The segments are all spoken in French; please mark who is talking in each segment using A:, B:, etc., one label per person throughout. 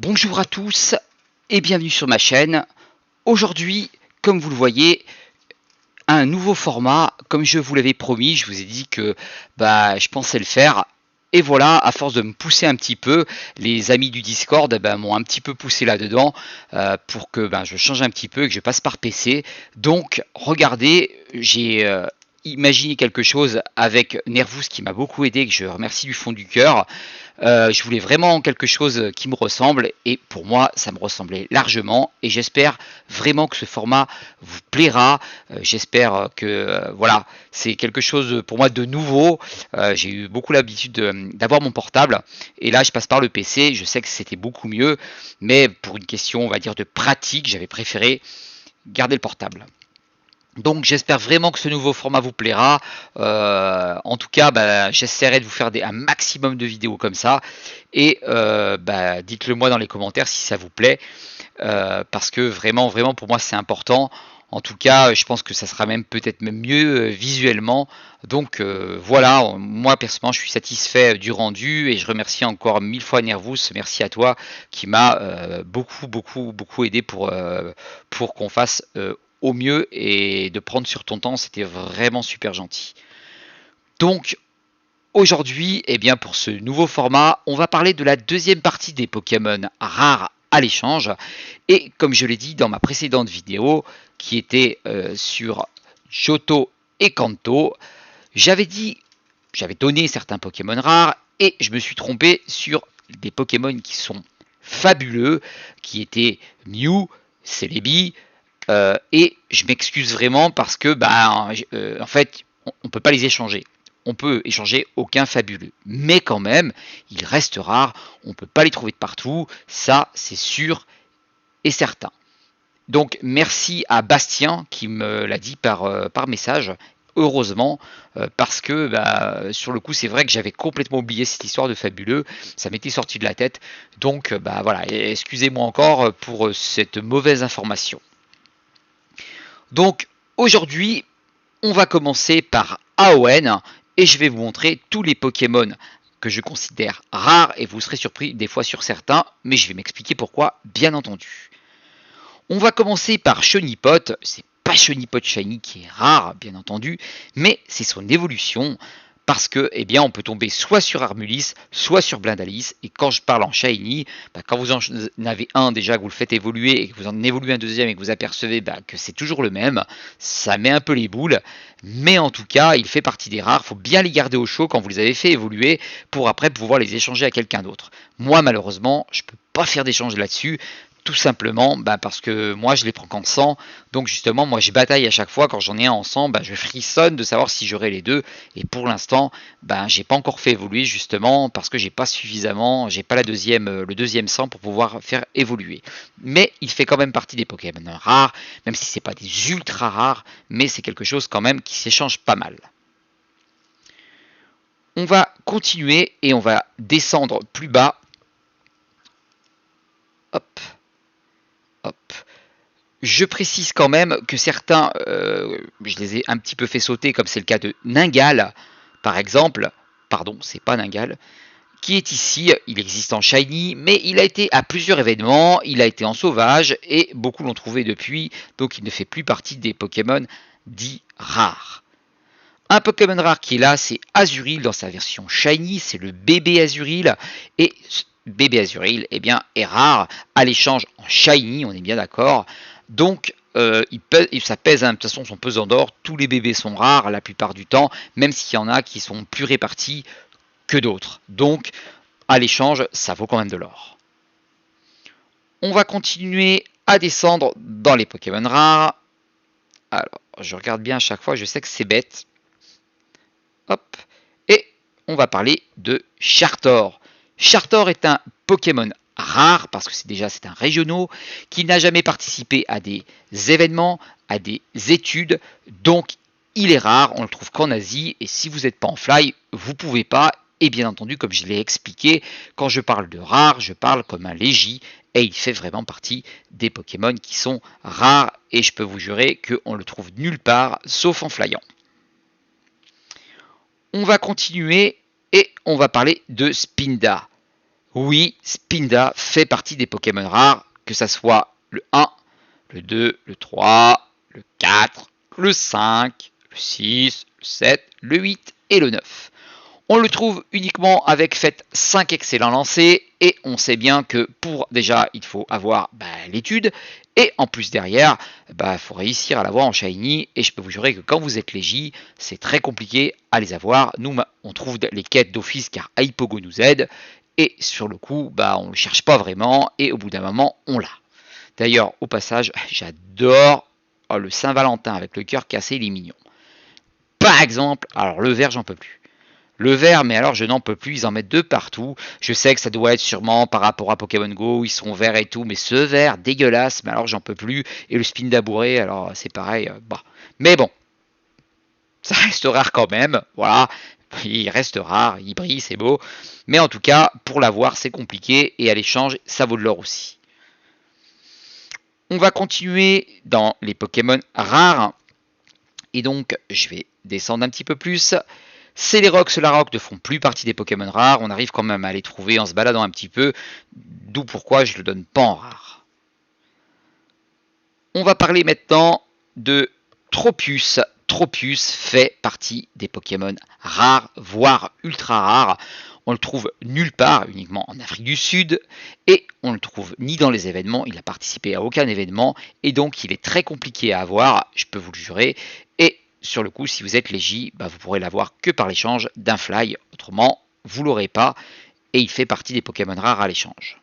A: Bonjour à tous et bienvenue sur ma chaîne. Aujourd'hui, comme vous le voyez, un nouveau format. Comme je vous l'avais promis, je vous ai dit que je pensais le faire. Et voilà, à force de me pousser un petit peu, les amis du Discord m'ont un petit peu poussé là-dedans pour que je change un petit peu et que je passe par PC. Donc, regardez, j'ai imaginé quelque chose avec Nervous qui m'a beaucoup aidé, que je remercie du fond du cœur. Je voulais vraiment quelque chose qui me ressemble et pour moi ça me ressemblait largement et j'espère vraiment que ce format vous plaira. J'espère que voilà, c'est quelque chose pour moi de nouveau. J'ai eu beaucoup l'habitude d'avoir mon portable et là je passe par le PC. Je sais que c'était beaucoup mieux, mais pour une question on va dire de pratique, j'avais préféré garder le portable. Donc j'espère vraiment que ce nouveau format vous plaira. En tout cas, j'essaierai de vous faire un maximum de vidéos comme ça. Et dites-le moi dans les commentaires si ça vous plaît. Parce que vraiment, vraiment pour moi c'est important. En tout cas, je pense que ça sera même peut-être même mieux visuellement. Donc voilà, moi personnellement je suis satisfait du rendu et je remercie encore 1000 fois Nervous. Merci à toi qui m'a beaucoup aidé pour qu'on fasse au mieux et de prendre sur ton temps, c'était vraiment super gentil. Donc aujourd'hui, pour ce nouveau format, on va parler de la deuxième partie des Pokémon rares à l'échange. Et comme je l'ai dit dans ma précédente vidéo, qui était sur Johto et Kanto, j'avais donné certains Pokémon rares et je me suis trompé sur des Pokémon qui sont fabuleux, qui étaient Mew, Celebi, et je m'excuse vraiment parce que en fait on peut pas les échanger. On peut échanger aucun fabuleux, mais quand même ils restent rares. On peut pas les trouver de partout, ça c'est sûr et certain. Donc merci à Bastien qui me l'a dit par message. Heureusement, parce que sur le coup c'est vrai que j'avais complètement oublié cette histoire de fabuleux, ça m'était sorti de la tête. Donc voilà, excusez-moi encore pour cette mauvaise information. Donc aujourd'hui, on va commencer par AON et je vais vous montrer tous les Pokémon que je considère rares et vous serez surpris des fois sur certains, mais je vais m'expliquer pourquoi, bien entendu. On va commencer par Chonipot, c'est pas Chonipot Shiny qui est rare, bien entendu, mais c'est son évolution. Parce que, on peut tomber soit sur Armulis, soit sur Blindalis. Et quand je parle en Shiny, quand vous en avez un déjà, que vous le faites évoluer, et que vous en évoluez un deuxième, et que vous apercevez que c'est toujours le même, ça met un peu les boules. Mais en tout cas, il fait partie des rares. Il faut bien les garder au chaud quand vous les avez fait évoluer, pour après pouvoir les échanger à quelqu'un d'autre. Moi, malheureusement, je ne peux pas faire d'échange là-dessus. Tout simplement parce que moi je les prends qu'en 100, donc justement moi je bataille à chaque fois quand j'en ai un en 100, je frissonne de savoir si j'aurai les deux, et pour l'instant j'ai pas encore fait évoluer justement parce que j'ai pas le deuxième 100 pour pouvoir faire évoluer. Mais il fait quand même partie des Pokémon rares, même si c'est pas des ultra rares, mais c'est quelque chose quand même qui s'échange pas mal. On va continuer et on va descendre plus bas. Hop. Hop. Je précise quand même que certains, je les ai un petit peu fait sauter, comme c'est le cas de Ningal, par exemple. Pardon, c'est pas Ningal. Qui est ici, il existe en Shiny, mais il a été à plusieurs événements, il a été en sauvage, et beaucoup l'ont trouvé depuis, donc il ne fait plus partie des Pokémon dits rares. Un Pokémon rare qui est là, c'est Azurill dans sa version Shiny, c'est le bébé Azurill, et bébé Azurill est rare à l'échange en Shiny, on est bien d'accord. Donc ça pèse, de toute façon son pesant d'or, tous les bébés sont rares la plupart du temps, même s'il y en a qui sont plus répartis que d'autres. Donc à l'échange, ça vaut quand même de l'or. On va continuer à descendre dans les Pokémon rares. Alors, je regarde bien à chaque fois, je sais que c'est bête. Hop. Et on va parler de Chartor. Chartor est un Pokémon rare parce que c'est un régionaux qui n'a jamais participé à des événements, à des études, donc il est rare, on le trouve qu'en Asie, et si vous n'êtes pas en fly, vous pouvez pas. Et bien entendu, comme je l'ai expliqué, quand je parle de rare, je parle comme un Légi, et il fait vraiment partie des Pokémon qui sont rares, et je peux vous jurer qu'on le trouve nulle part, sauf en flyant. On va continuer et on va parler de Spinda. Oui, Spinda fait partie des Pokémon rares, que ça soit le 1, le 2, le 3, le 4, le 5, le 6, le 7, le 8 et le 9. On le trouve uniquement avec fait 5 excellents lancers et on sait bien que pour déjà il faut avoir l'étude et en plus derrière il faut réussir à l'avoir en shiny et je peux vous jurer que quand vous êtes légie c'est très compliqué à les avoir. Nous on trouve les quêtes d'office car Hypogo nous aide et sur le coup on ne le cherche pas vraiment et au bout d'un moment on l'a. D'ailleurs au passage j'adore le Saint-Valentin avec le cœur cassé, il est mignon. Par exemple, alors le vert j'en peux plus. Le vert, mais alors je n'en peux plus, ils en mettent de partout. Je sais que ça doit être sûrement par rapport à Pokémon Go, ils sont verts et tout, mais ce vert dégueulasse, mais alors j'en peux plus. Et le spin d'abouré, alors c'est pareil, Mais bon, ça reste rare quand même, voilà. Il reste rare, il brille, c'est beau. Mais en tout cas, pour l'avoir, c'est compliqué, et à l'échange, ça vaut de l'or aussi. On va continuer dans les Pokémon rares. Et donc, je vais descendre un petit peu plus. Celerox, Larok ne font plus partie des Pokémon rares. On arrive quand même à les trouver en se baladant un petit peu. D'où pourquoi je ne le donne pas en rare. On va parler maintenant de Tropius. Tropius fait partie des Pokémon rares, voire ultra rares. On le trouve nulle part, uniquement en Afrique du Sud, et on ne le trouve ni dans les événements, il n'a participé à aucun événement, et donc il est très compliqué à avoir, je peux vous le jurer, et sur le coup, si vous êtes légie, vous pourrez l'avoir que par l'échange d'un fly, autrement, vous l'aurez pas, et il fait partie des Pokémon rares à l'échange.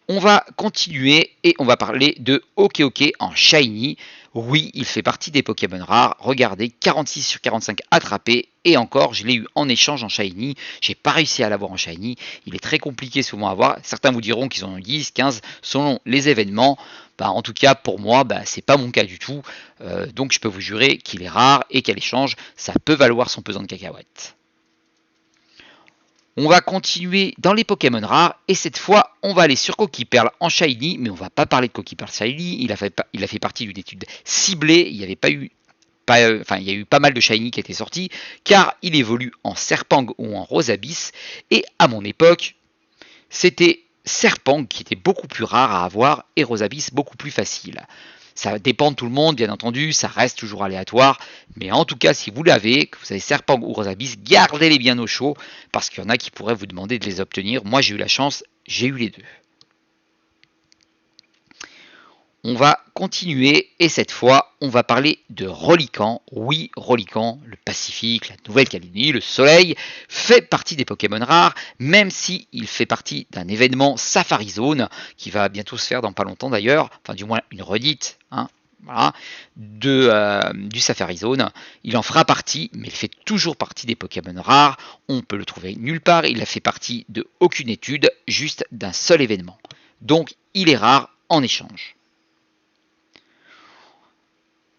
A: On va continuer et on va parler de Okeoke en Shiny. Oui, il fait partie des Pokémon rares. Regardez, 46 sur 45 attrapés. Et encore, je l'ai eu en échange en Shiny. J'ai pas réussi à l'avoir en Shiny. Il est très compliqué souvent à avoir. Certains vous diront qu'ils en ont 10, 15 selon les événements. En tout cas, pour moi, c'est pas mon cas du tout. Donc je peux vous jurer qu'il est rare et qu'à l'échange, ça peut valoir son pesant de cacahuètes. On va continuer dans les Pokémon rares et cette fois on va aller sur Coquille-Perle en Shiny, mais on va pas parler de Coquille-Perle Shiny, il a fait partie d'une étude ciblée, il y a eu pas mal de Shiny qui étaient sortis, car il évolue en Serpang ou en Rosabis, et à mon époque, c'était Serpang qui était beaucoup plus rare à avoir et Rosabis beaucoup plus facile. Ça dépend de tout le monde, bien entendu, ça reste toujours aléatoire. Mais en tout cas, si vous l'avez, que vous avez Serpang ou Rosabis, gardez-les bien au chaud, parce qu'il y en a qui pourraient vous demander de les obtenir. Moi, j'ai eu la chance, j'ai eu les deux. On va continuer, et cette fois, on va parler de Relican. Oui, Relican, le Pacifique, la Nouvelle-Calédonie, le Soleil, fait partie des Pokémon rares, même s'il fait partie d'un événement Safari Zone, qui va bientôt se faire dans pas longtemps d'ailleurs, enfin du moins une redite, voilà, du Safari Zone. Il en fera partie, mais il fait toujours partie des Pokémon rares. On peut le trouver nulle part, il a fait partie de aucune étude, juste d'un seul événement. Donc il est rare en échange.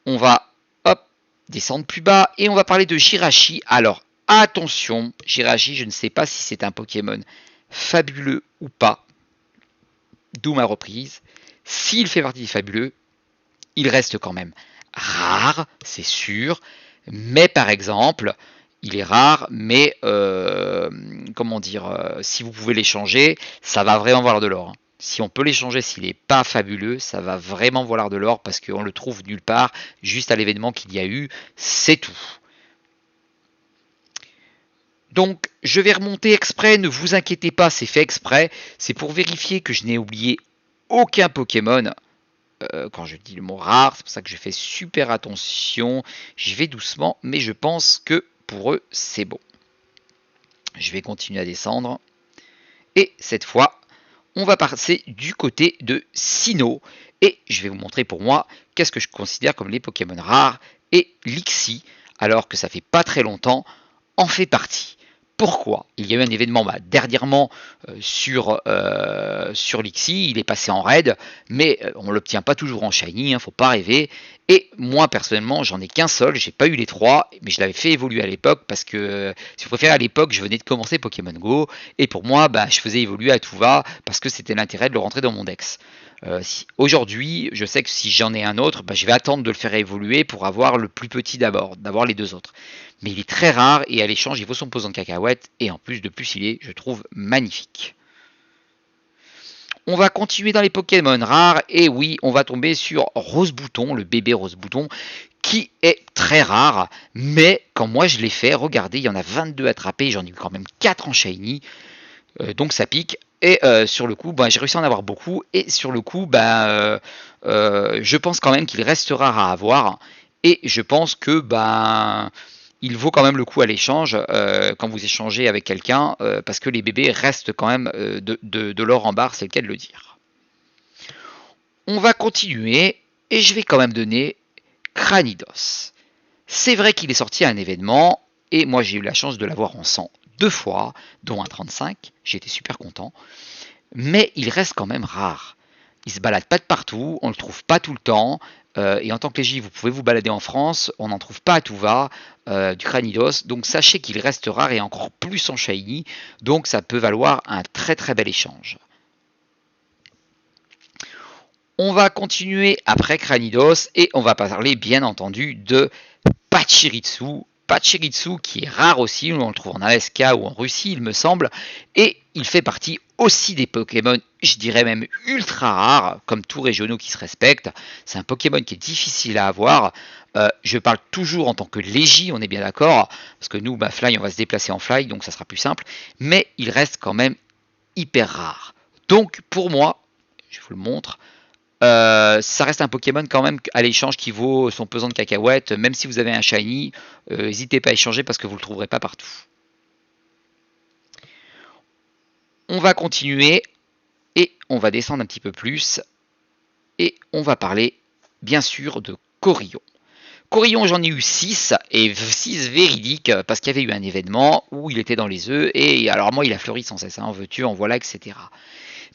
A: On va descendre plus bas et on va parler de Jirachi. Alors attention, Jirachi, je ne sais pas si c'est un Pokémon fabuleux ou pas, d'où ma reprise. S'il fait partie des fabuleux, il reste quand même rare, c'est sûr, mais par exemple, il est rare, mais si vous pouvez l'échanger, ça va vraiment valoir de l'or. Si on peut l'échanger, s'il n'est pas fabuleux, ça va vraiment valoir de l'or parce qu'on le trouve nulle part, juste à l'événement qu'il y a eu, c'est tout. Donc, je vais remonter exprès, ne vous inquiétez pas, c'est fait exprès, c'est pour vérifier que je n'ai oublié aucun Pokémon. Quand je dis le mot rare, c'est pour ça que je fais super attention, j'y vais doucement, mais je pense que pour eux, c'est bon. Je vais continuer à descendre, et cette fois, on va passer du côté de Sinnoh, et je vais vous montrer pour moi qu'est-ce que je considère comme les Pokémon rares, et Lixie, alors que ça fait pas très longtemps, en fait partie. Pourquoi? Il y a eu un événement dernièrement sur Lixie, il est passé en raid, mais on ne l'obtient pas toujours en shiny, faut pas rêver. Et moi personnellement, j'en ai qu'un seul, j'ai pas eu les trois, mais je l'avais fait évoluer à l'époque parce que, si vous préférez, à l'époque, je venais de commencer Pokémon Go, et pour moi, bah, je faisais évoluer à tout va parce que c'était l'intérêt de le rentrer dans mon Dex. Aujourd'hui, je sais que si j'en ai un autre, bah, je vais attendre de le faire évoluer pour avoir le plus petit d'abord, d'avoir les deux autres. Mais il est très rare et à l'échange, il vaut son pesant de cacahuètes et en plus de plus, il est, je trouve, magnifique. On va continuer dans les Pokémon rares et oui, on va tomber sur Rose Bouton, le bébé Rose Bouton, qui est très rare, mais quand moi je l'ai fait, regardez, il y en a 22 attrapés, j'en ai eu quand même 4 en Shiny, donc ça pique. Et sur le coup, bah, j'ai réussi à en avoir beaucoup, et sur le coup, bah, je pense quand même qu'il reste rare à avoir, et je pense que bah, il vaut quand même le coup à l'échange quand vous échangez avec quelqu'un, parce que les bébés restent quand même de l'or en barre, c'est le cas de le dire. On va continuer, et je vais quand même donner Cranidos. C'est vrai qu'il est sorti à un événement, et moi j'ai eu la chance de l'avoir en 100 deux fois, dont un 35, j'étais super content, mais il reste quand même rare. Il se balade pas de partout, on le trouve pas tout le temps, et en tant que légie, vous pouvez vous balader en France, on n'en trouve pas à tout va, du Cranidos, donc sachez qu'il reste rare et encore plus en shiny, donc ça peut valoir un très très bel échange. On va continuer après Cranidos et on va parler bien entendu de Pachirisu. Pachirisu qui est rare aussi, on le trouve en Alaska ou en Russie il me semble, et il fait partie aussi des Pokémon, je dirais même ultra rares, comme tous régionaux qui se respectent. C'est un Pokémon qui est difficile à avoir. Je parle toujours en tant que légie, on est bien d'accord, parce que nous, bah, Fly, on va se déplacer en Fly, donc ça sera plus simple, mais il reste quand même hyper rare. Donc pour moi, je vous le montre, ça reste un Pokémon quand même à l'échange qui vaut son pesant de cacahuètes. Même si vous avez un shiny, n'hésitez pas à échanger parce que vous ne le trouverez pas partout. On va continuer et on va descendre un petit peu plus et on va parler bien sûr de Corillon. Corillon, j'en ai eu 6 et 6 véridiques parce qu'il y avait eu un événement où il était dans les œufs et alors moi il a fleuri sans cesse, en veux-tu, en voilà, etc.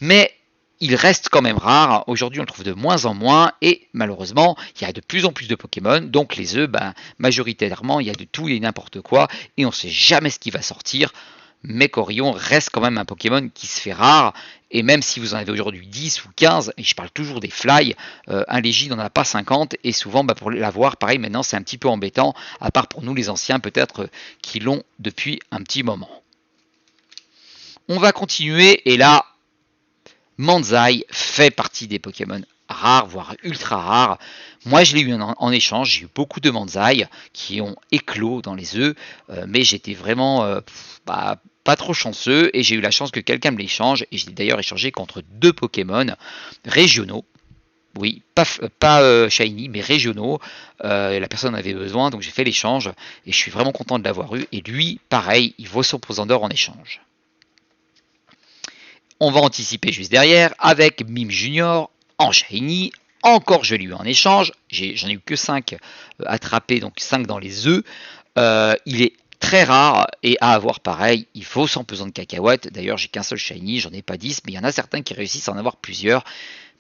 A: Mais il reste quand même rare. Aujourd'hui, on le trouve de moins en moins et malheureusement, il y a de plus en plus de Pokémon. Donc les œufs, ben, majoritairement, il y a de tout et n'importe quoi et on ne sait jamais ce qui va sortir. Mais Corillon reste quand même un Pokémon qui se fait rare. Et même si vous en avez aujourd'hui 10 ou 15, et je parle toujours des Fly, un Légie n'en a pas 50. Et souvent, bah, pour l'avoir, pareil, maintenant c'est un petit peu embêtant, à part pour nous les anciens peut-être qui l'ont depuis un petit moment. On va continuer, et là, Manzai fait partie des Pokémon rares, voire ultra rares. Moi, je l'ai eu en échange. J'ai eu beaucoup de Manzai qui ont éclos dans les œufs, mais j'étais vraiment pas trop chanceux et j'ai eu la chance que quelqu'un me l'échange. Et je l'ai d'ailleurs échangé contre 2 Pokémon régionaux. Oui, pas shiny, mais régionaux. La personne en avait besoin, donc j'ai fait l'échange et je suis vraiment content de l'avoir eu. Et lui, pareil, il vaut son pesant d'or en échange. On va anticiper juste derrière avec Mime Junior en shiny. Encore je l'ai eu en échange. J'en ai eu que 5 attrapés, donc 5 dans les œufs. Il est très rare et à avoir pareil. Il faut 100 pesant de cacahuètes. D'ailleurs, j'ai qu'un seul shiny, j'en ai pas 10, mais il y en a certains qui réussissent à en avoir plusieurs.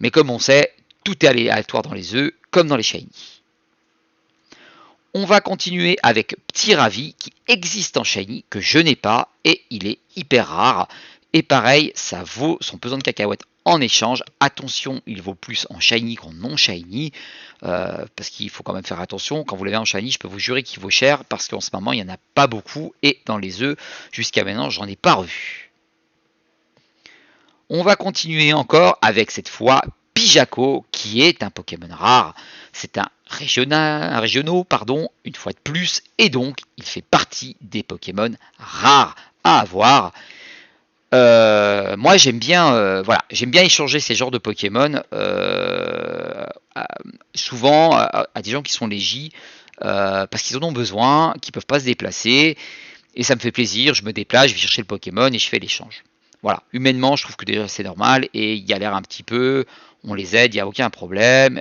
A: Mais comme on sait, tout est aléatoire dans les œufs, comme dans les shiny. On va continuer avec Petit Ravi qui existe en shiny, que je n'ai pas, et il est hyper rare. Et pareil, ça vaut son pesant de cacahuètes en échange. Attention, il vaut plus en shiny qu'en non shiny, parce qu'il faut quand même faire attention. Quand vous l'avez en shiny, je peux vous jurer qu'il vaut cher, parce qu'en ce moment, il n'y en a pas beaucoup, et dans les œufs, jusqu'à maintenant, j'en ai pas revu. On va continuer encore avec cette fois Pijaco, qui est un Pokémon rare. C'est un régionaux, une fois de plus, et donc il fait partie des Pokémon rares à avoir. Moi j'aime bien, j'aime bien échanger ces genres de Pokémon souvent à des gens qui sont légis parce qu'ils en ont besoin, qui peuvent pas se déplacer et ça me fait plaisir. Je me déplace, je vais chercher le Pokémon et je fais l'échange. Voilà, humainement je trouve que déjà c'est normal et il galère un petit peu, on les aide, il n'y a aucun problème,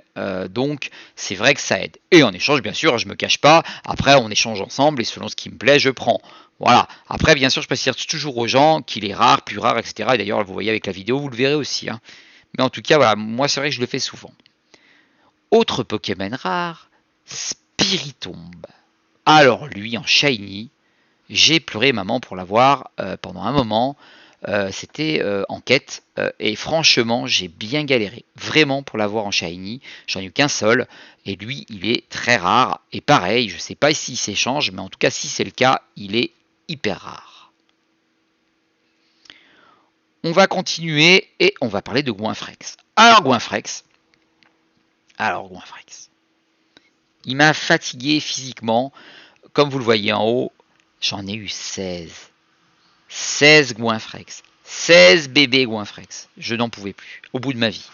A: donc c'est vrai que ça aide. Et en échange, bien sûr, je me cache pas, après on échange ensemble et selon ce qui me plaît, je prends. Voilà, après bien sûr, je précise toujours aux gens qu'il est rare, plus rare, etc. Et d'ailleurs, vous voyez avec la vidéo, vous le verrez aussi. Hein. Mais en tout cas, voilà, moi c'est vrai que je le fais souvent. Autre Pokémon rare, Spiritomb. Alors lui en Shiny, j'ai pleuré maman pour l'avoir pendant un moment. C'était en quête et franchement j'ai bien galéré vraiment pour l'avoir en Shiny. J'en ai eu qu'un seul et lui il est très rare et pareil je sais pas s'il s'échange mais en tout cas si c'est le cas il est hyper rare. On va continuer et on va parler de Goinfrex. Alors Goinfrex, il m'a fatigué physiquement. Comme vous le voyez en haut, j'en ai eu 16. 16 Goinfrex. 16 bébés Goinfrex. Je n'en pouvais plus, au bout de ma vie.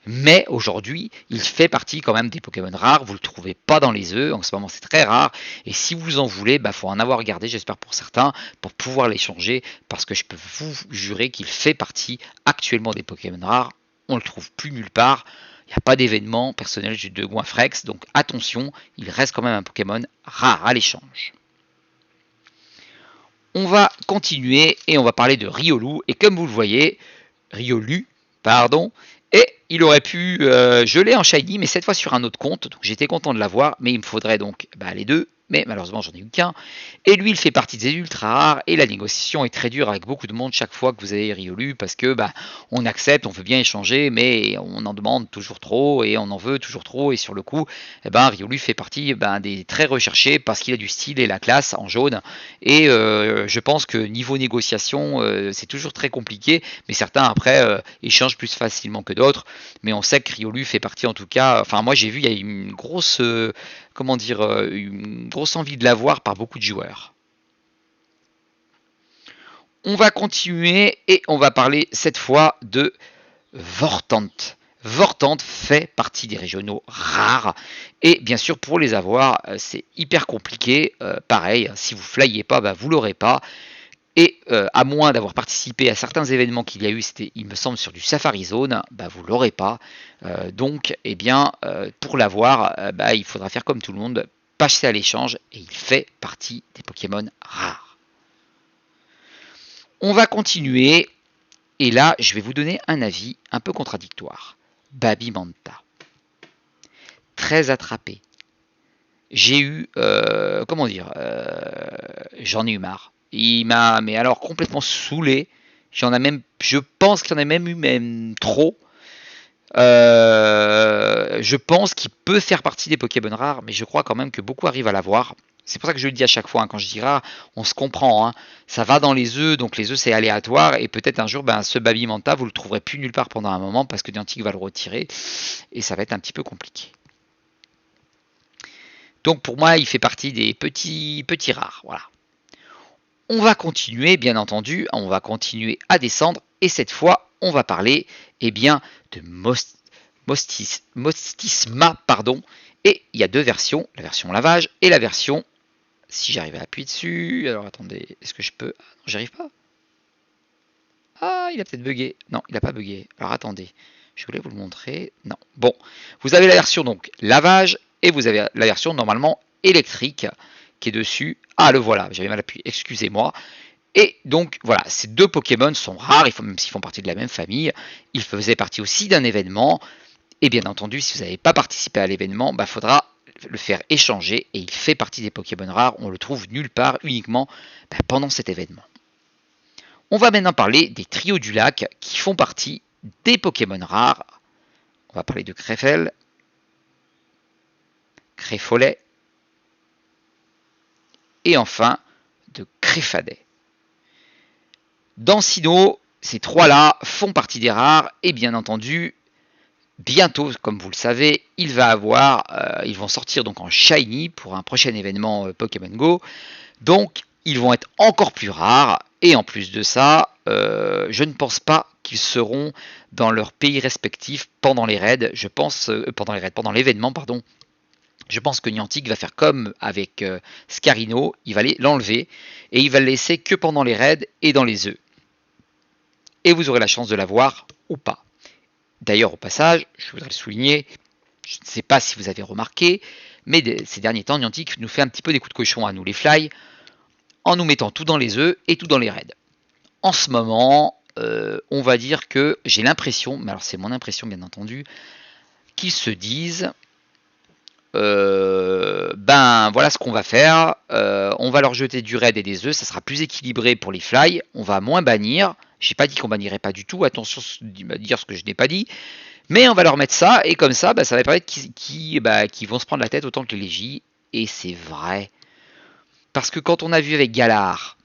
A: Mais aujourd'hui, il fait partie quand même des Pokémon rares. Vous ne le trouvez pas dans les œufs. En ce moment, c'est très rare. Et si vous en voulez, il faut en avoir gardé, j'espère pour certains, pour pouvoir l'échanger. Parce que je peux vous jurer qu'il fait partie actuellement des Pokémon rares. On ne le trouve plus nulle part. Il n'y a pas d'événement personnel de Goinfrex. Donc attention, il reste quand même un Pokémon rare à l'échange. On va continuer et on va parler de Riolu. Et comme vous le voyez, Riolu, pardon, et il aurait pu, je l'ai en Shiny, mais cette fois sur un autre compte, donc j'étais content de l'avoir, mais il me faudrait donc les deux, mais malheureusement j'en ai eu qu'un, et lui il fait partie des ultra rares, et la négociation est très dure avec beaucoup de monde chaque fois que vous avez Riolu, parce que on accepte, on veut bien échanger, mais on en demande toujours trop, et on en veut toujours trop, et sur le coup, Riolu fait partie des très recherchés, parce qu'il a du style et la classe en jaune, et je pense que niveau négociation, c'est toujours très compliqué, mais certains après échangent plus facilement que d'autres, mais on sait que Riolu fait partie en tout cas, enfin moi j'ai vu il y a une grosse une grosse envie de l'avoir par beaucoup de joueurs. On va continuer et on va parler cette fois de Vortant. Vortant fait partie des régionaux rares et bien sûr pour les avoir c'est hyper compliqué, pareil si vous flyez pas vous l'aurez pas. Et à moins d'avoir participé à certains événements qu'il y a eu, c'était il me semble sur du Safari Zone, vous l'aurez pas. Donc pour l'avoir, il faudra faire comme tout le monde, passer à l'échange et il fait partie des Pokémon rares. On va continuer et là je vais vous donner un avis un peu contradictoire. Babimanta. Très attrapé. J'ai eu, j'en ai eu marre. Il m'a, mais alors complètement saoulé. J'en ai même, je pense qu'il y en a même eu trop. Je pense qu'il peut faire partie des Pokémon rares, mais je crois quand même que beaucoup arrivent à l'avoir. C'est pour ça que je le dis à chaque fois, quand je dis rare, on se comprend. Ça va dans les œufs, donc les œufs c'est aléatoire, et peut-être un jour, ce Babimanta, vous le trouverez plus nulle part pendant un moment, parce que Niantic va le retirer, et ça va être un petit peu compliqué. Donc pour moi, il fait partie des petits rares. Voilà. On va continuer, bien entendu, on va continuer à descendre, et cette fois, on va parler de Mostisma, pardon. Et il y a deux versions, la version lavage et la version, si j'arrive à appuyer dessus, alors attendez, est-ce que je peux... Ah, non, j'arrive pas. Ah, il a peut-être bugué. Non, il n'a pas bugué. Alors attendez, je voulais vous le montrer. Non. Bon, vous avez la version donc lavage et vous avez la version normalement électrique qui est dessus. Ah, le voilà, j'avais mal appuyé, excusez-moi. Et donc voilà, ces deux Pokémon sont rares, même s'ils font partie de la même famille. Ils faisaient partie aussi d'un événement. Et bien entendu, si vous n'avez pas participé à l'événement, faudra le faire échanger. Et il fait partie des Pokémon rares. On le trouve nulle part, uniquement pendant cet événement. On va maintenant parler des trios du lac qui font partie des Pokémon rares. On va parler de Crefel, Créfolet et enfin de Créfadet. Dans Sinnoh, ces trois-là font partie des rares et bien entendu, bientôt, comme vous le savez, ils vont sortir donc en Shiny pour un prochain événement Pokémon Go. Donc, ils vont être encore plus rares et en plus de ça, je ne pense pas qu'ils seront dans leur pays respectif pendant les raids. Je pense pendant l'événement, pardon. Je pense que Niantic va faire comme avec Scarino, il va l'enlever et il va le laisser que pendant les raids et dans les œufs. Et vous aurez la chance de l'avoir ou pas. D'ailleurs, au passage, je voudrais le souligner, je ne sais pas si vous avez remarqué, mais ces derniers temps, Niantic nous fait un petit peu des coups de cochon à nous les fly, en nous mettant tout dans les œufs et tout dans les raids. En ce moment, on va dire que j'ai l'impression, mais alors c'est mon impression bien entendu, qu'ils se disent ben voilà ce qu'on va faire. On va leur jeter du raid et des œufs, ça sera plus équilibré pour les fly. On va moins bannir. J'ai pas dit qu'on bannirait pas du tout. Attention à dire ce que je n'ai pas dit. Mais on va leur mettre ça et comme ça, bah, ça va permettre qu'ils vont se prendre la tête autant que les légis. Et c'est vrai. Parce que quand on a vu avec Galar,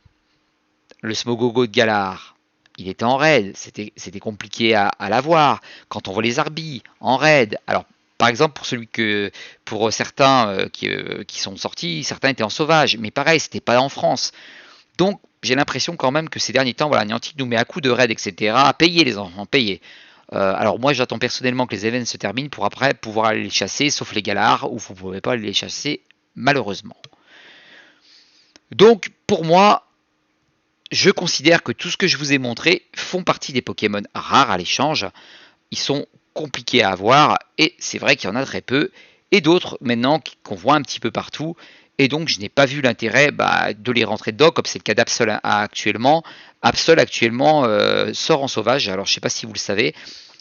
A: le Smogogo de Galar, il était en raid, c'était compliqué à l'avoir. Quand on voit les Arbis en raid, alors par exemple pour certains qui sont sortis, certains étaient en sauvage, mais pareil, c'était pas en France. Donc j'ai l'impression quand même que ces derniers temps, voilà, Niantic nous met à coup de raid, etc. Payez les enfants, payez. Alors moi j'attends personnellement que les events se terminent pour après pouvoir aller les chasser, sauf les Galars, où vous ne pouvez pas aller les chasser malheureusement. Donc pour moi, je considère que tout ce que je vous ai montré font partie des Pokémon rares à l'échange. Ils sont compliqués à avoir et c'est vrai qu'il y en a très peu. Et d'autres maintenant qu'on voit un petit peu partout. Et donc je n'ai pas vu l'intérêt de les rentrer dedans comme c'est le cas d'Absol actuellement. Absol actuellement sort en sauvage. Alors je ne sais pas si vous le savez.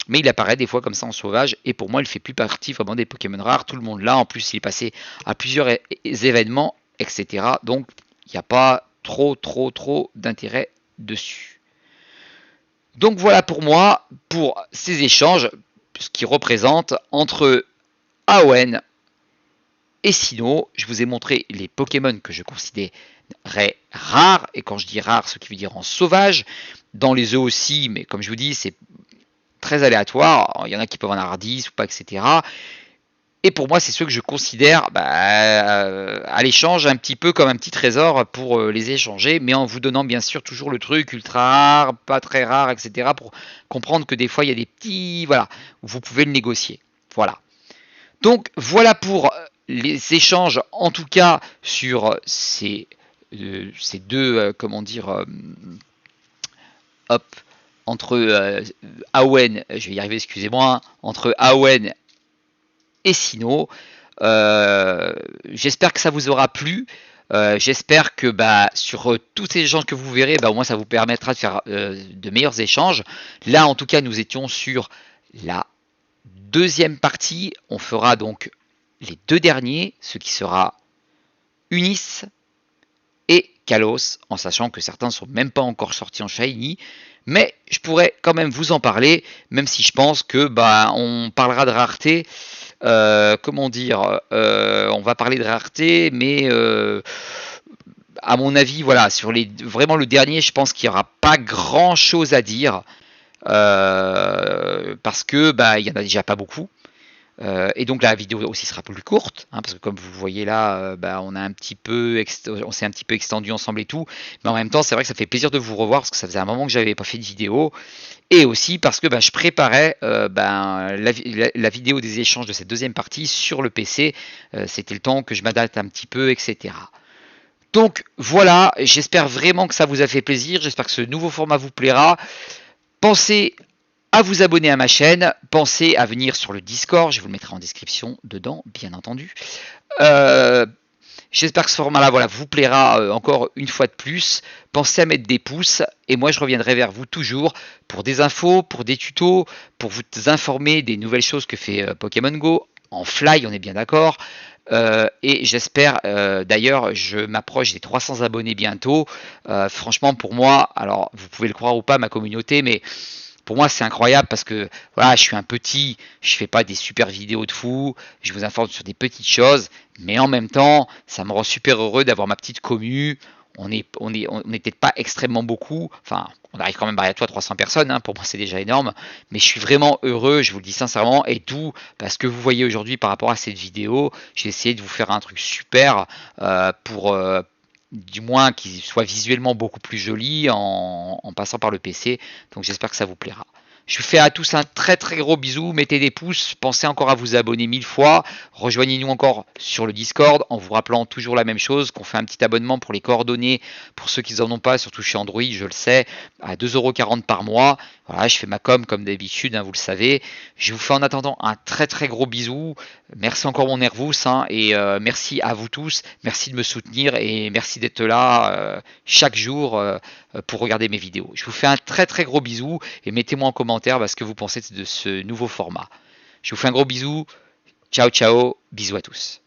A: Mais il apparaît des fois comme ça en sauvage. Et pour moi il fait plus partie vraiment des Pokémon rares. Tout le monde l'a. En plus il est passé à plusieurs événements, etc. Donc il n'y a pas trop d'intérêt dessus. Donc voilà pour moi, pour ces échanges, ce qui représente entre Aowen et Sinnoh. Je vous ai montré les Pokémon que je considérais rares, et quand je dis rares, ce qui veut dire en sauvage, dans les œufs aussi, mais comme je vous dis, c'est très aléatoire, il y en a qui peuvent en avoir 10 ou pas, etc. Et pour moi, c'est ceux que je considère à l'échange un petit peu comme un petit trésor pour les échanger, mais en vous donnant bien sûr toujours le truc ultra rare, pas très rare, etc. pour comprendre que des fois, il y a des petits... Voilà, où vous pouvez le négocier. Voilà. Donc, voilà pour les échanges, en tout cas, sur ces deux, comment dire... hop, entre Aowen, je vais y arriver, excusez-moi, entre Aowen et Sinnoh. J'espère que ça vous aura plu. J'espère que sur tous ces échanges que vous verrez, au moins ça vous permettra de faire de meilleurs échanges. Là, en tout cas, nous étions sur la deuxième partie. On fera donc les deux derniers, ce qui sera Unis et Kalos, en sachant que certains ne sont même pas encore sortis en Shiny. Mais je pourrais quand même vous en parler, même si je pense que on parlera de rareté. Comment dire, on va parler de rareté, mais à mon avis, voilà, sur vraiment le dernier, je pense qu'il n'y aura pas grand chose à dire parce que il y en a déjà pas beaucoup. Et donc la vidéo aussi sera plus courte, parce que comme vous voyez là, on s'est un petit peu extendu ensemble et tout, mais en même temps c'est vrai que ça fait plaisir de vous revoir parce que ça faisait un moment que j'avais pas fait de vidéo, et aussi parce que je préparais la vidéo des échanges de cette deuxième partie sur le PC, c'était le temps que je m'adapte un petit peu, etc. Donc voilà, j'espère vraiment que ça vous a fait plaisir, j'espère que ce nouveau format vous plaira. Pensez à vous abonner à ma chaîne, pensez à venir sur le Discord, je vous le mettrai en description dedans, bien entendu. J'espère que ce format-là vous plaira encore une fois de plus. Pensez à mettre des pouces et moi je reviendrai vers vous toujours pour des infos, pour des tutos, pour vous informer des nouvelles choses que fait Pokémon Go. En fly, on est bien d'accord. Et j'espère, d'ailleurs, je m'approche des 300 abonnés bientôt. Franchement, pour moi, alors vous pouvez le croire ou pas, ma communauté, mais pour moi c'est incroyable parce que voilà, je suis un petit, je fais pas des super vidéos de fou, je vous informe sur des petites choses, mais en même temps ça me rend super heureux d'avoir ma petite commu. On n'est peut-être pas extrêmement beaucoup, enfin on arrive quand même à 300 personnes, pour moi c'est déjà énorme, mais je suis vraiment heureux, je vous le dis sincèrement, et tout parce que vous voyez aujourd'hui par rapport à cette vidéo, j'ai essayé de vous faire un truc super pour du moins qu'il soit visuellement beaucoup plus joli en passant par le PC. Donc j'espère que ça vous plaira. Je vous fais à tous un très gros bisou, mettez des pouces, pensez encore à vous abonner 1000 fois, rejoignez-nous encore sur le Discord en vous rappelant toujours la même chose, qu'on fait un petit abonnement pour les coordonnées, pour ceux qui n'en ont pas, surtout chez Android, je le sais, à 2,40 € par mois. Voilà, je fais ma com comme d'habitude, vous le savez. Je vous fais en attendant un très gros bisou. Merci encore mon Nervous, et merci à vous tous, merci de me soutenir et merci d'être là chaque jour pour regarder mes vidéos. Je vous fais un très gros bisou et mettez-moi en commentaire ce que vous pensez de ce nouveau format. Je vous fais un gros bisou, Ciao ciao, bisous à tous.